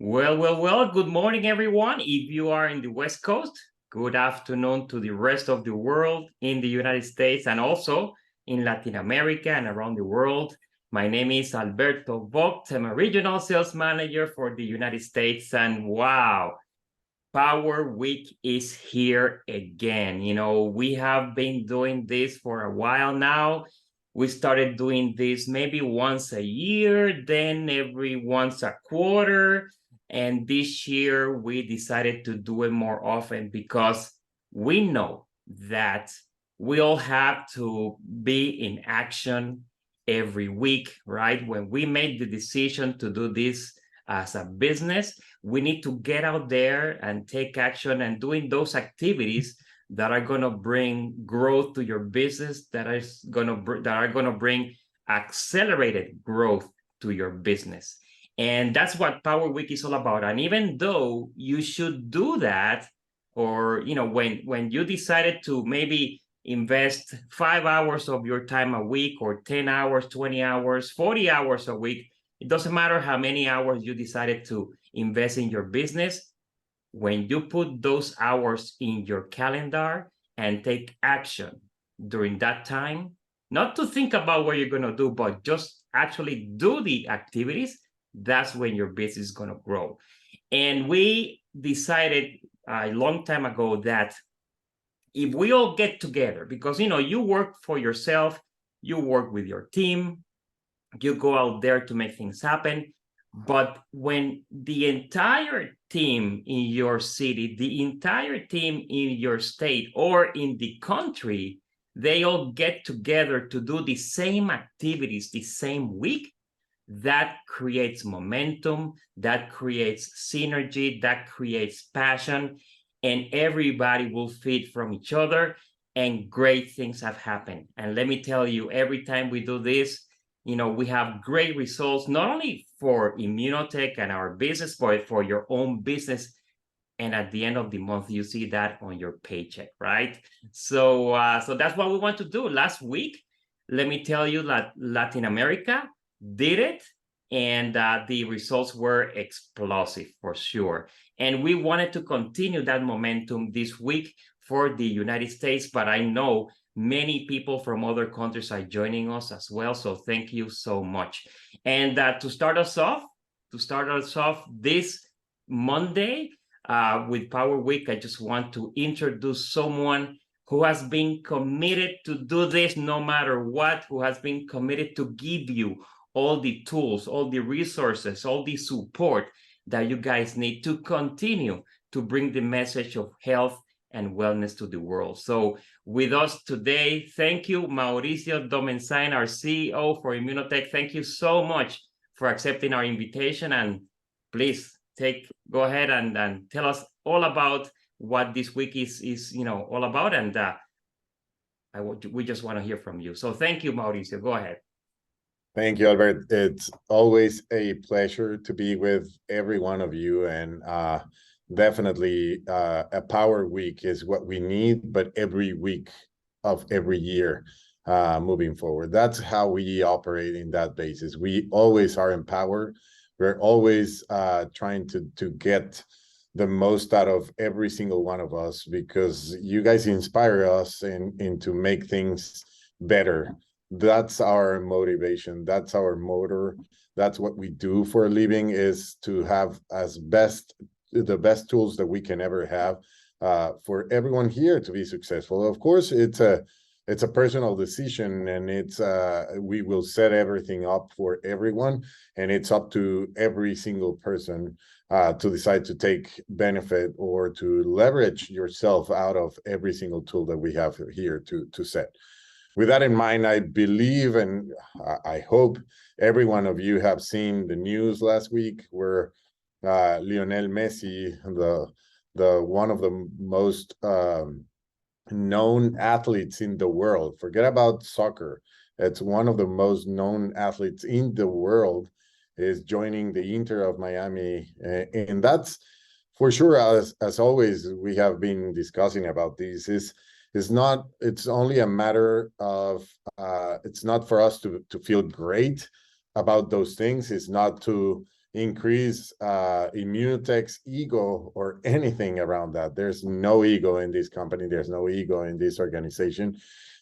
Well, good morning, everyone. If you are in the West Coast, good afternoon to the rest of the world in the United States and also in Latin America and around the world. My name is Alberto Vogt. I'm a regional sales manager for the United States. And wow, Power Week is here again. We have been doing this for a while now. We started doing this maybe once a year, then every once a quarter. And this year we decided to do it more often because we know that we all have to be in action every week, right? When we made the decision to do this as a business, we need to get out there and take action and doing those activities that are going to bring growth to your business, that are going to bring accelerated growth to your business. And that's what Power Week is all about. And even though you should do that, or when you decided to maybe invest 5 hours of your time a week, or 10 hours, 20 hours, 40 hours a week, it doesn't matter how many hours you decided to invest in your business. When you put those hours in your calendar and take action during that time, not to think about what you're going to do, but just actually do the activities, that's when your business is going to grow. And we decided a long time ago that if we all get together, because you work for yourself, you work with your team, you go out there to make things happen. But when the entire team in your city, the entire team in your state or in the country, they all get together to do the same activities the same week, that creates momentum, that creates synergy, that creates passion, and everybody will feed from each other, and great things have happened. And let me tell you, every time we do this, we have great results, not only for Immunotech and our business, but for your own business. And at the end of the month, you see that on your paycheck, right? So that's what we want to do. Last week, let me tell you that Latin America did it, and the results were explosive for sure. And we wanted to continue that momentum this week for the United States, but I know many people from other countries are joining us as well. So thank you so much. And to start us off this Monday with Power Week, I just want to introduce someone who has been committed to do this no matter what, who has been committed to give you all the tools, all the resources, all the support that you guys need to continue to bring the message of health and wellness to the world. So with us today, thank you, Mauricio Domenzain, our CEO for Immunotech. Thank you so much for accepting our invitation. And please go ahead and tell us all about what this week is all about. And we just want to hear from you. So thank you, Mauricio. Go ahead. Thank you, Albert. It's always a pleasure to be with every one of you. And definitely a Power Week is what we need, but every week of every year moving forward. That's how we operate in that basis. We always are empowered. We're always trying to get the most out of every single one of us, because you guys inspire us and to make things better. That's our motivation. That's our motor. That's what we do for a living, is to have the best tools that we can ever have for everyone here to be successful. Of course, it's a personal decision, and we will set everything up for everyone, and it's up to every single person to decide to take benefit or to leverage yourself out of every single tool that we have here to set. With that in mind, I believe, and I hope every one of you have seen the news last week where Lionel Messi, the one of the most known athletes in the world, forget about soccer, it's one of the most known athletes in the world, is joining the Inter of Miami. And that's for sure, as always, we have been discussing about this, it's only a matter of it's not for us to feel great about those things. It's not to increase Immunotech's ego or anything around that. There's no ego in this company. There's no ego in this organization.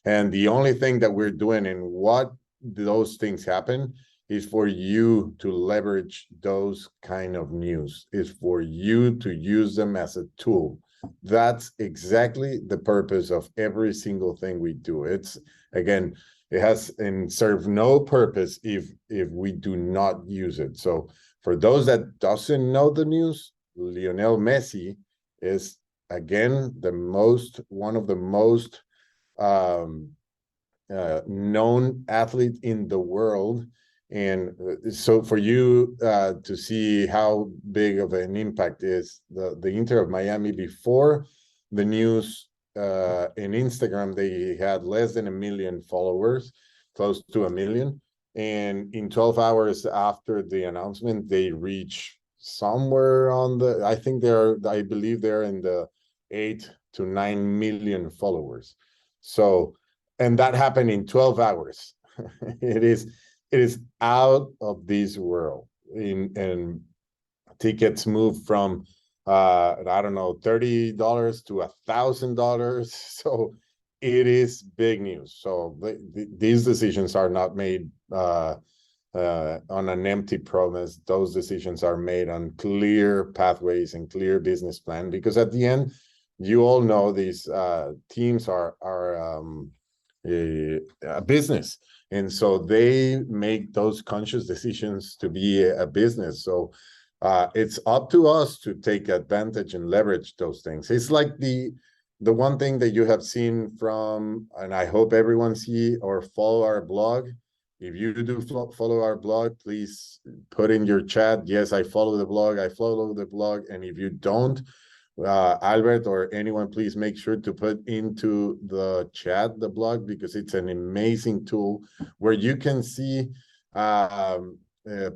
And the only thing that we're doing and what those things happen is for you to leverage those kind of news, is for you to use them as a tool. That's exactly the purpose of every single thing we do. It's, again, it has and serve no purpose if we do not use it. So for those that doesn't know the news, Lionel Messi is, again, one of the most known athlete in the world. And so for you to see how big of an impact is the Inter of Miami, before the news in Instagram, they had less than 1 million followers, close to 1 million. And in 12 hours after the announcement, they reach somewhere on the, I believe they're in the 8 to 9 million followers. So, and that happened in 12 hours. It is out of this world. And tickets move from I don't know, $30 to $1,000. So it is big news. So these decisions are not made on an empty promise. Those decisions are made on clear pathways and clear business plan, because at the end, you all know these teams are a business. And so they make those conscious decisions to be a business. So it's up to us to take advantage and leverage those things. It's like the one thing that you have seen from, and I hope everyone see or follow our blog. If you do follow our blog, please put in your chat, yes, I follow the blog, I follow the blog. And if you don't, Albert or anyone, please make sure to put into the chat the blog, because it's an amazing tool where you can see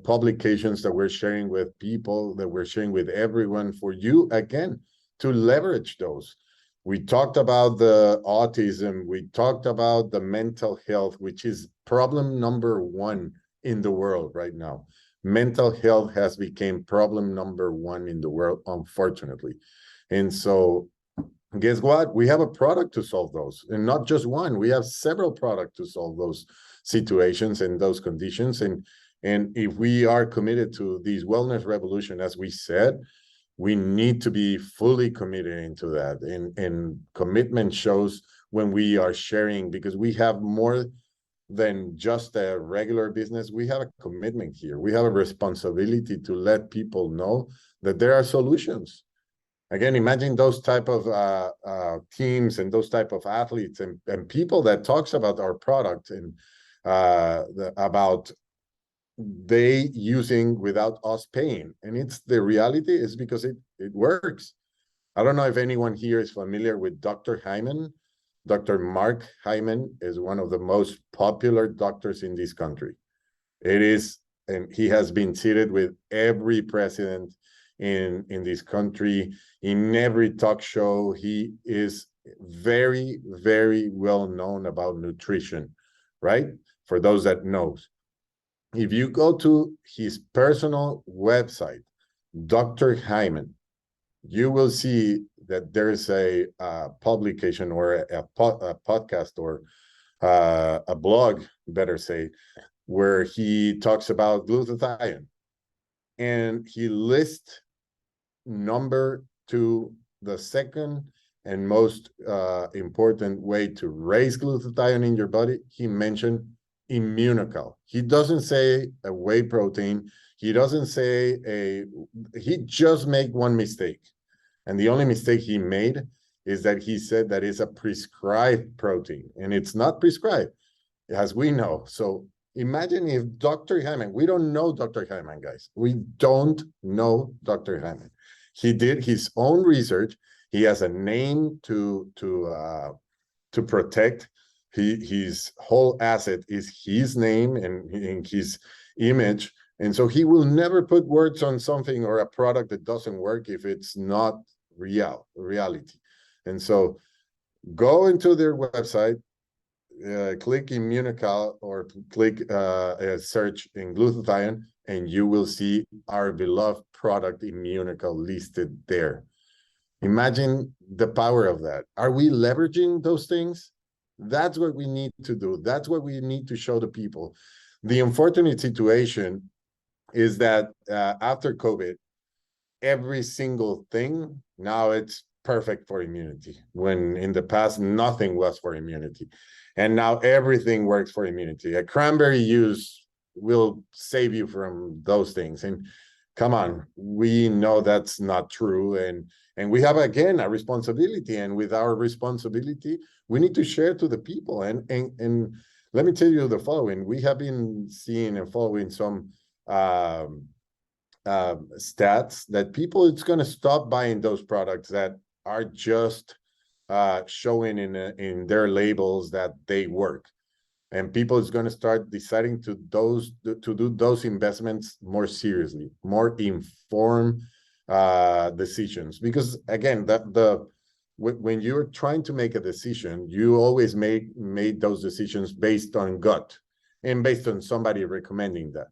publications that we're sharing with people, that we're sharing with everyone, for you, again, to leverage those. We talked about the autism, we talked about the mental health, which is problem number 1 in the world right now. Mental health has become problem number 1 in the world, unfortunately. And so guess what? We have a product to solve those, and not just one. We have several products to solve those situations and those conditions. And if we are committed to this wellness revolution, as we said, we need to be fully committed into that. And commitment shows when we are sharing, because we have more than just a regular business. We have a commitment here. We have a responsibility to let people know that there are solutions. Again, imagine those type of teams and those type of athletes and people that talks about our product and about they using without us paying. And it's the reality is because it works. I don't know if anyone here is familiar with Dr. Hyman. Dr. Mark Hyman is one of the most popular doctors in this country. It is, and he has been seated with every president in this country, in every talk show. He is very, very well known about nutrition, right? For those that knows. If you go to his personal website, Dr. Hyman, you will see that there is a publication or a podcast or a blog, better say, where he talks about glutathione. And he lists number 2, the second and most important way to raise glutathione in your body. He mentioned Immunocal. He doesn't say a whey protein. He doesn't say he just made one mistake. And the only mistake he made is that he said that it's a prescribed protein, and it's not prescribed, as we know. So imagine if Dr. Hyman, we don't know Dr. Hyman, guys. We don't know Dr. Hyman. He did his own research. He has a name to protect. His whole asset is his name and his image. And so he will never put words on something or a product that doesn't work if it's not reality. And so go into their website, click Immunocal or click search in glutathione, and you will see our beloved product Immunocal listed there. Imagine the power of that. Are we leveraging those things? That's what we need to do. That's what we need to show the people. The unfortunate situation is that after COVID, every single thing, now it's perfect for immunity, when in the past, nothing was for immunity. And now everything works for immunity. A cranberry use will save you from those things. And come on, we know that's not true. And we have, again, a responsibility. And with our responsibility, we need to share to the people. And let me tell you the following. We have been seeing and following some stats that people, it's going to stop buying those products that are just showing in their labels that they work, and people is going to start deciding to do those investments more seriously, more informed decisions. Because again, when you're trying to make a decision, you always made those decisions based on gut and based on somebody recommending that.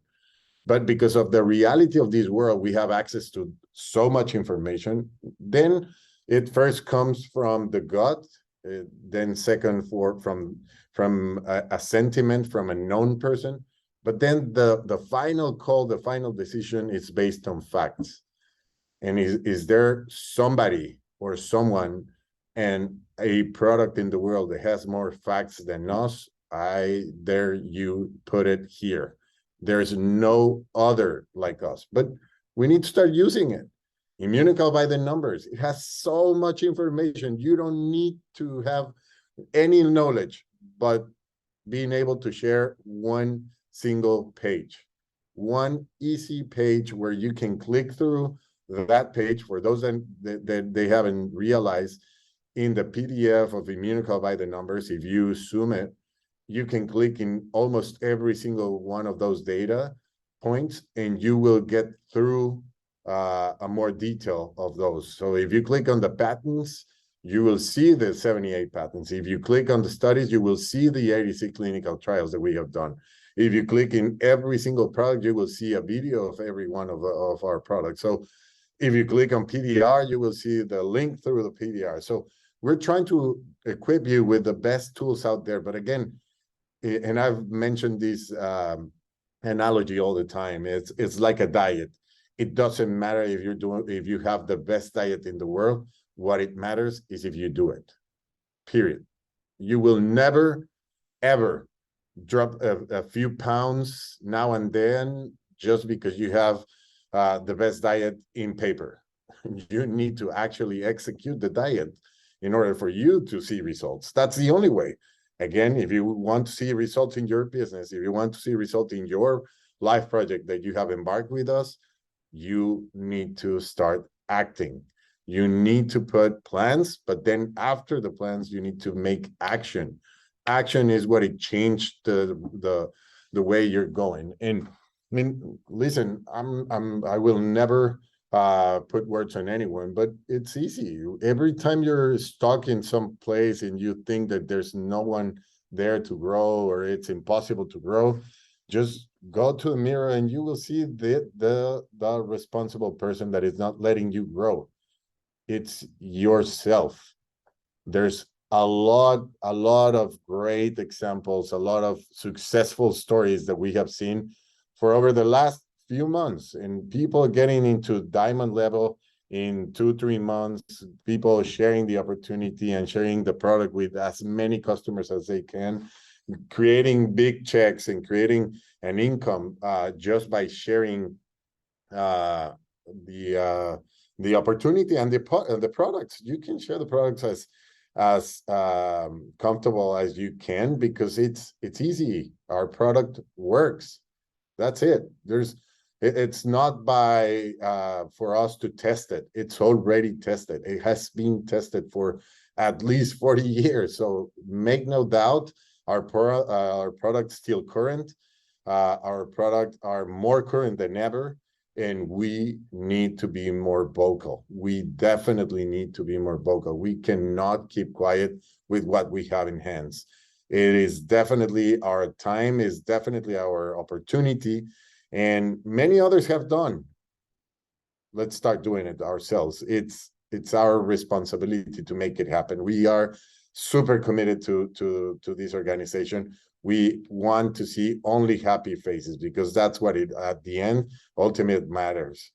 But because of the reality of this world, we have access to so much information. Then it first comes from the gut, then second from a sentiment from a known person. But then the final call, the final decision is based on facts. And is there somebody or someone and a product in the world that has more facts than us? I dare you put it here. There's no other like us, but we need to start using it. Immunocal by the numbers. It has so much information. You don't need to have any knowledge, but being able to share one single page, one easy page where you can click through that page. For those that they haven't realized, in the PDF of Immunocal by the numbers, if you zoom it, you can click in almost every single one of those data points, and you will get through a more detail of those. So if you click on the patents, you will see the 78 patents. If you click on the studies, you will see the 86 clinical trials that we have done. If you click in every single product, you will see a video of every one of our products. So if you click on PDR, you will see the link through the PDR. So we're trying to equip you with the best tools out there. But again, and I've mentioned this analogy all the time. It's like a diet. It doesn't matter if you have the best diet in the world. What it matters is if you do it. Period. You will never ever drop a few pounds now and then just because you have the best diet in paper. You need to actually execute the diet in order for you to see results. That's the only way. Again, if you want to see results in your business, if you want to see results in your life project that you have embarked with us, you need to start acting. You need to put plans, but then after the plans, you need to make action. Action is what it changed the way you're going. And I mean, listen, I will never put words on anyone, but it's easy. Every time you're stuck in some place and you think that there's no one there to grow or it's impossible to grow, just go to the mirror and you will see the responsible person that is not letting you grow. It's yourself. There's a lot of great examples, a lot of successful stories that we have seen for over the last few months, and people getting into diamond level in 2-3 months, people sharing the opportunity and sharing the product with as many customers as they can, creating big checks and creating an income just by sharing the opportunity and the products. You can share the products as comfortable as you can, because it's easy. Our product works. That's it. It's not by for us to test it. It's already tested. It has been tested for at least 40 years. So make no doubt, our product's still current. Our product are more current than ever, and we need to be more vocal. We definitely need to be more vocal. We cannot keep quiet with what we have in hands. It is definitely our time, is definitely our opportunity. and many others have done. Let's start doing it ourselves. It's our responsibility to make it happen. We are super committed to this organization. We want to see only happy faces, because that's what it at the end ultimate matters.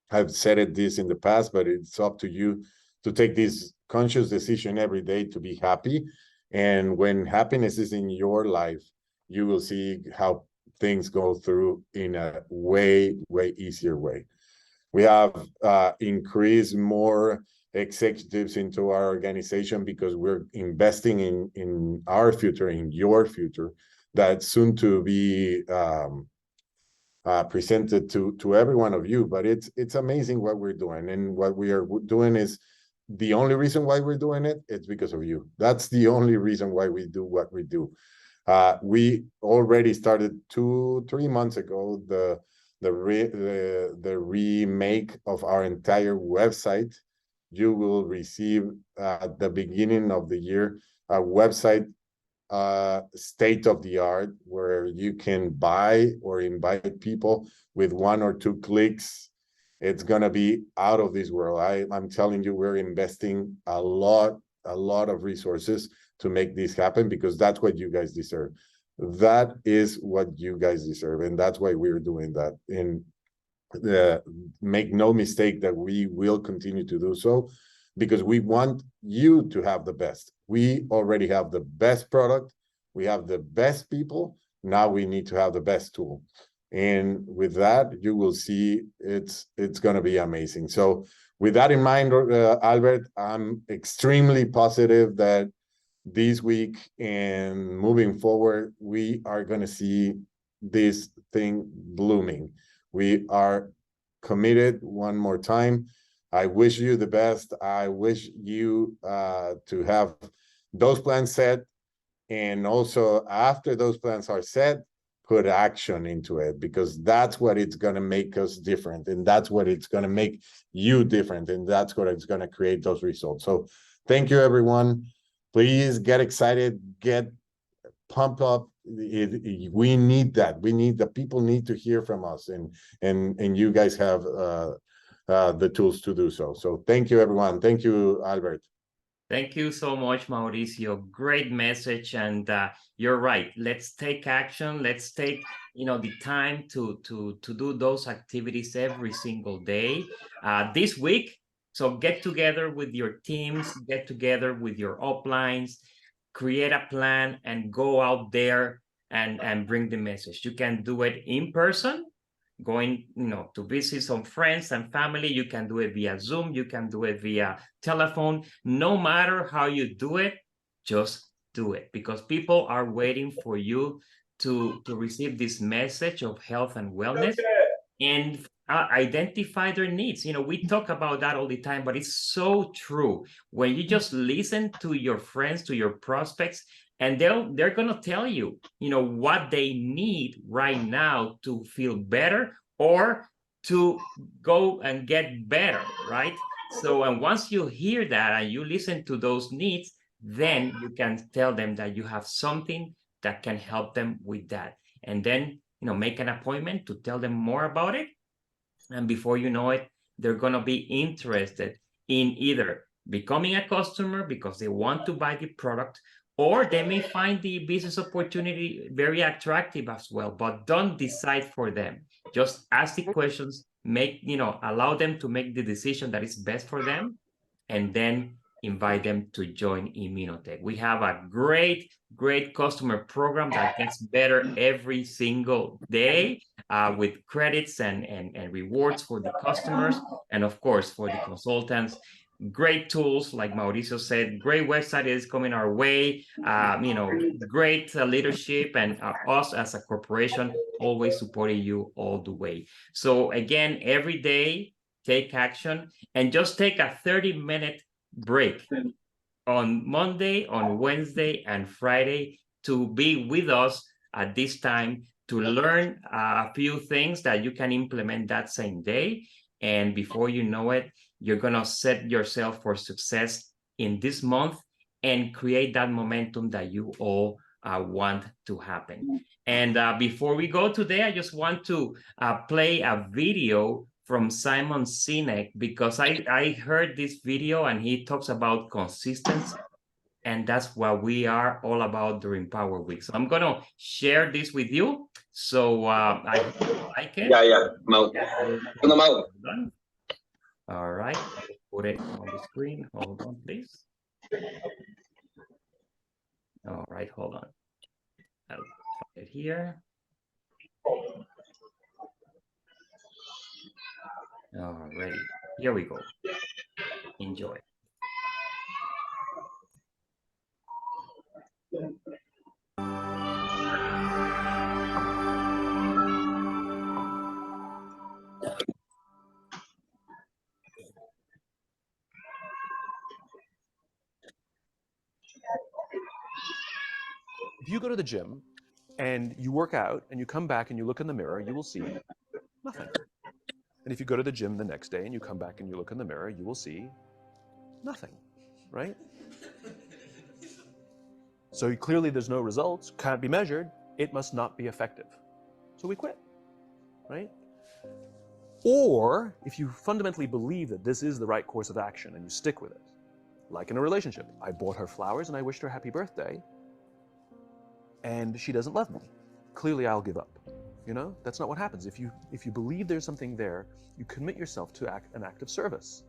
I've said this in the past, but it's up to you to take this conscious decision every day to be happy. And when happiness is in your life, you will see how things go through in a way easier way. We have increased more executives into our organization because we're investing in our future, in your future, that's soon to be presented to every one of you. But it's amazing what we're doing, and what we are doing is the only reason why we're doing it. It's because of you. That's the only reason why we do what we do. We already started 2-3 months ago the remake of our entire website. You will receive at the beginning of the year a website state of the art, where you can buy or invite people with 1 or 2 clicks. It's gonna be out of this world. I'm telling you, we're investing a lot of resources to make this happen, because that's what you guys deserve. That is what you guys deserve, and that's why we're doing that. And make no mistake that we will continue to do so, because we want you to have the best. We already have the best product. We have the best people. Now we need to have the best tool. And with that, you will see it's going to be amazing. So with that in mind, Albert, I'm extremely positive that this week and moving forward, we are going to see this thing blooming. We are committed one more time. I wish you the best. I wish you to have those plans set, and also after those plans are set, put action into it, because that's what it's going to make us different, and that's what it's going to make you different, and that's what it's going to create those results. So thank you, everyone. Please get excited, get pumped up. We need that. We need the people need to hear from us, and you guys have the tools to do so. So thank you, everyone. Thank you, Albert. Thank you so much, Mauricio. Great message, and you're right. Let's take action. Let's take the time to do those activities every single day. This week, so get together with your teams, get together with your uplines, create a plan, and go out there and bring the message. You can do it in person, going to visit some friends and family. You can do it via Zoom, you can do it via telephone. No matter how you do it, just do it, because people are waiting for you to receive this message of health and wellness, and identify their needs. We talk about that all the time, but it's so true. When you just listen to your friends, to your prospects, and they're going to tell you, what they need right now to feel better or to go and get better, right? So, and once you hear that and you listen to those needs, then you can tell them that you have something that can help them with that. And then, make an appointment to tell them more about it. And before you know it, they're going to be interested in either becoming a customer because they want to buy the product, or they may find the business opportunity very attractive as well. But don't decide for them. Just ask the questions, allow them to make the decision that is best for them, and then invite them to join Immunotech. We have a great customer program that gets better every single day, with credits and rewards for the customers, and of course for the consultants. Great tools, like Mauricio said. Great website is coming our way. Great leadership, and us as a corporation always supporting you all the way. So again, every day, take action, and just take a 30-minute break on Monday, on Wednesday, and Friday to be with us at this time, to learn a few things that you can implement that same day. And before you know it, you're going to set yourself for success in this month and create that momentum that you all want to happen. And before we go today, I just want to play a video from Simon Sinek, because I heard this video and he talks about consistency. And that's what we are all about during Power Week. So I'm going to share this with you. So I hope you like it. Yeah. All right. Put it on the screen. Hold on, please. All right, hold on. I'll put it here. All right, here we go. Enjoy. If you go to the gym and you work out and you come back and you look in the mirror, you will see nothing. And if you go to the gym the next day and you come back and you look in the mirror, you will see nothing, right? So clearly there's no results, can't be measured, it must not be effective. So we quit, right? Or if you fundamentally believe that this is the right course of action and you stick with it, like in a relationship, I bought her flowers and I wished her happy birthday, and she doesn't love me. Clearly I'll give up. You know, that's not what happens. If you believe there's something there, you commit yourself to an act of service.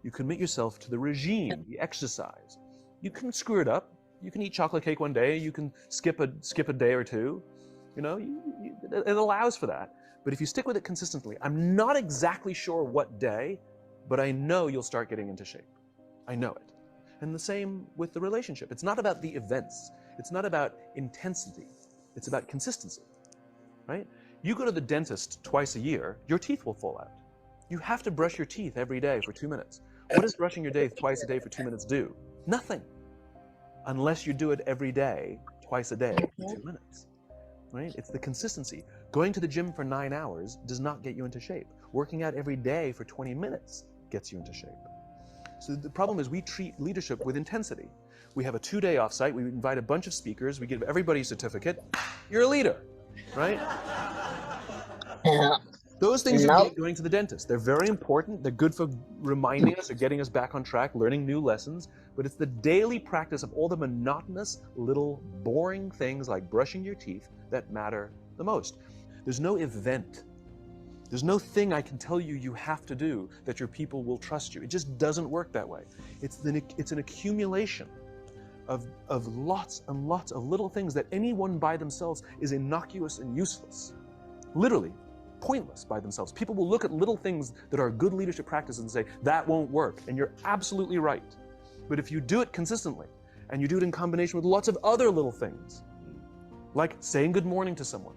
You commit yourself to the regime, the exercise. You can screw it up. You can eat chocolate cake one day. You can skip a day or two. You know, it allows for that. But if you stick with it consistently, I'm not exactly sure what day, but I know you'll start getting into shape. I know it. And the same with the relationship. It's not about the events. It's not about intensity. It's about consistency, right? You go to the dentist twice a year, your teeth will fall out. You have to brush your teeth every day for 2 minutes. What does brushing your teeth twice a day for 2 minutes do? Nothing. Unless you do it every day, twice a day for 2 minutes, right? It's the consistency. Going to the gym for 9 hours does not get you into shape. Working out every day for 20 minutes gets you into shape. So the problem is we treat leadership with intensity. We have a 2-day offsite, we invite a bunch of speakers, we give everybody a certificate. You're a leader, right? Those things you get going to the dentist. They're very important. They're good for reminding us or getting us back on track, learning new lessons. But it's the daily practice of all the monotonous, little, boring things like brushing your teeth that matter the most. There's no event. There's no thing I can tell you you have to do that your people will trust you. It just doesn't work that way. It's an accumulation of lots and lots of little things that anyone by themselves is innocuous and useless. Literally, pointless by themselves. People will look at little things that are good leadership practices and say, that won't work. And you're absolutely right. But if you do it consistently, and you do it in combination with lots of other little things, like saying good morning to someone,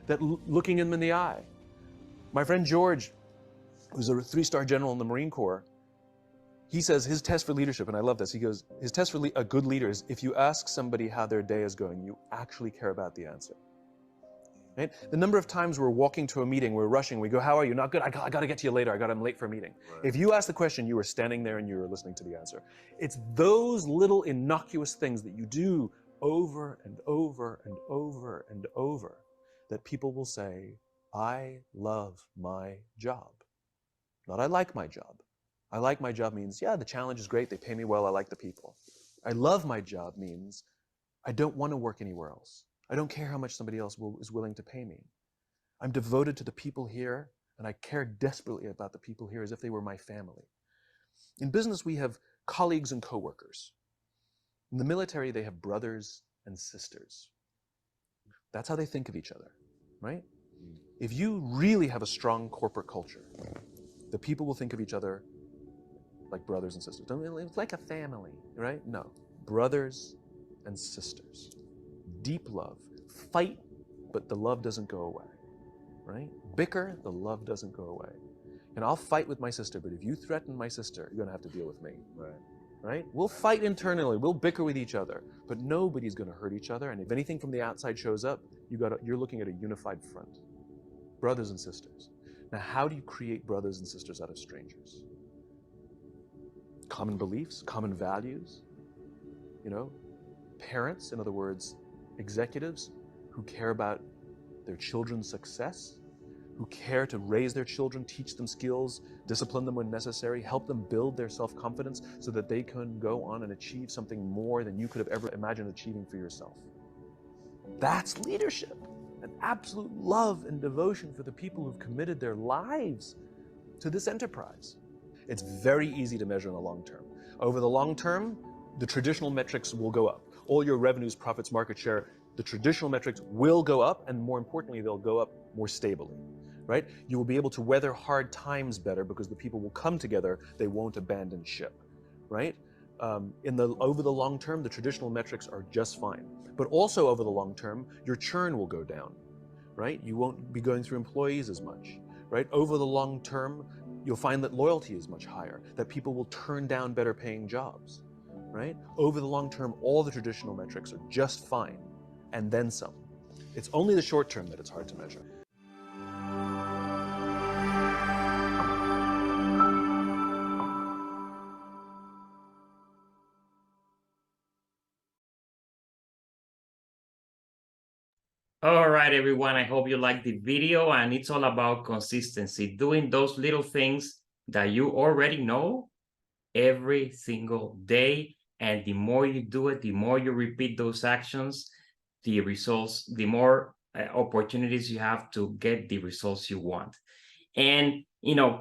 that looking them in the eye. My friend George, who's a 3-star general in the Marine Corps, he says his test for leadership, and I love this, he goes, his test for a good leader is if you ask somebody how their day is going, you actually care about the answer. Right? The number of times we're walking to a meeting, we're rushing, we go, how are you? Not good, I got to get to you later, I'm late for a meeting. Right. If you ask the question, you were standing there and you were listening to the answer. It's those little innocuous things that you do over and over and over and over that people will say, I love my job. Not I like my job. I like my job means, yeah, the challenge is great, they pay me well, I like the people. I love my job means I don't want to work anywhere else. I don't care how much somebody else is willing to pay me. I'm devoted to the people here, and I care desperately about the people here as if they were my family. In business, we have colleagues and coworkers. In the military, they have brothers and sisters. That's how they think of each other, right? If you really have a strong corporate culture, the people will think of each other like brothers and sisters. It's like a family, right? No, brothers and sisters. Deep love. Fight, but the love doesn't go away, right? Bicker, the love doesn't go away. And I'll fight with my sister, but if you threaten my sister, you're gonna have to deal with me, right? We'll fight internally, we'll bicker with each other, but nobody's gonna hurt each other. And if anything from the outside shows up, you're looking at a unified front. Brothers and sisters. Now, how do you create brothers and sisters out of strangers? Common beliefs, common values, you know? Parents, in other words, executives who care about their children's success, who care to raise their children, teach them skills, discipline them when necessary, help them build their self-confidence so that they can go on and achieve something more than you could have ever imagined achieving for yourself. That's leadership, an absolute love and devotion for the people who've committed their lives to this enterprise. It's very easy to measure in the long term. Over the long term, the traditional metrics will go up. All your revenues, profits, market share, the traditional metrics will go up, and more importantly, they'll go up more stably, right? You will be able to weather hard times better because the people will come together, they won't abandon ship, right? Over the long term, the traditional metrics are just fine. But also over the long term, your churn will go down, right? You won't be going through employees as much, right? Over the long term, you'll find that loyalty is much higher, that people will turn down better paying jobs, right? Over the long term, all the traditional metrics are just fine, and then some. It's only the short term that it's hard to measure. All right, everyone. I hope you liked the video, and it's all about consistency, doing those little things that you already know every single day. And the more you do it, the more you repeat those actions, the results, the more opportunities you have to get the results you want. And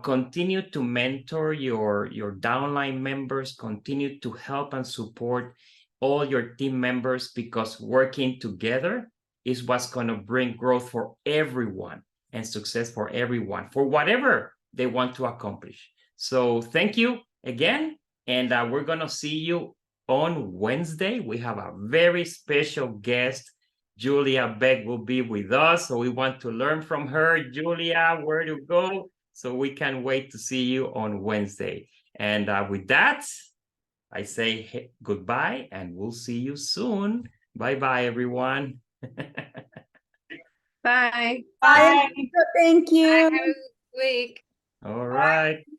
continue to mentor your downline members, continue to help and support all your team members, because working together is what's going to bring growth for everyone and success for everyone, for whatever they want to accomplish. So thank you again, and we're going to see you on Wednesday. We have a very special guest. Julia Beck will be with us, so we want to learn from her. Julia, where to go? So we can't wait to see you on Wednesday. And with that, I say goodbye, and we'll see you soon. Bye-bye, everyone. Bye. Bye. Thank you. Bye. Have a good week. All right.